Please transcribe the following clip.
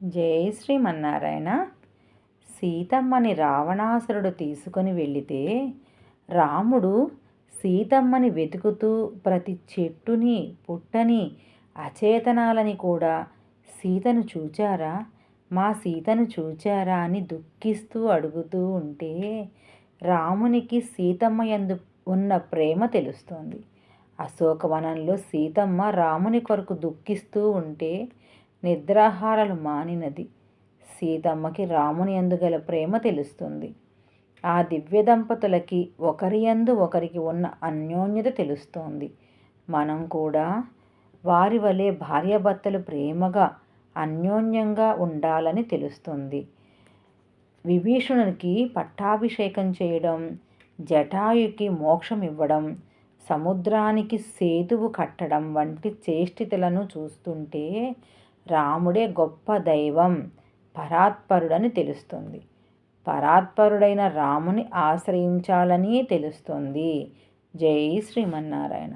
జై శ్రీమన్నారాయణ. సీతమ్మని రావణాసురుడు తీసుకొని వెళితే రాముడు సీతమ్మని వెతుకుతూ ప్రతి చెట్టుని, పుట్టని, అచేతనాలని కూడా సీతను చూచారా, మా సీతను చూచారా అని దుఃఖిస్తూ అడుగుతూ ఉంటే రామునికి సీతమ్మ యందు ఉన్న ప్రేమ తెలుస్తోంది. అశోకవనంలో సీతమ్మ రాముని కొరకు దుఃఖిస్తూ ఉంటే నిద్రాహారాలు మానినది. సీతమ్మకి రాముని యందు గల ప్రేమ తెలుస్తుంది. ఆ దివ్య దంపతులకి ఒకరి యందు ఒకరికి ఉన్న అన్యోన్యత తెలుస్తోంది. మనం కూడా వారి వలె భార్యాభర్తలు ప్రేమగా అన్యోన్యంగా ఉండాలని తెలుస్తుంది. విభీషణునికి పట్టాభిషేకం చేయడం, జటాయుకి మోక్షం ఇవ్వడం, సముద్రానికి సేతువు కట్టడం వంటి చేష్టితలను చూస్తుంటే రాముడే గొప్ప దైవం, పరాత్పరుడని తెలుస్తుంది. పరాత్పరుడైన రాముని ఆశ్రయించాలని తెలుస్తుంది. జై శ్రీమన్నారాయణ.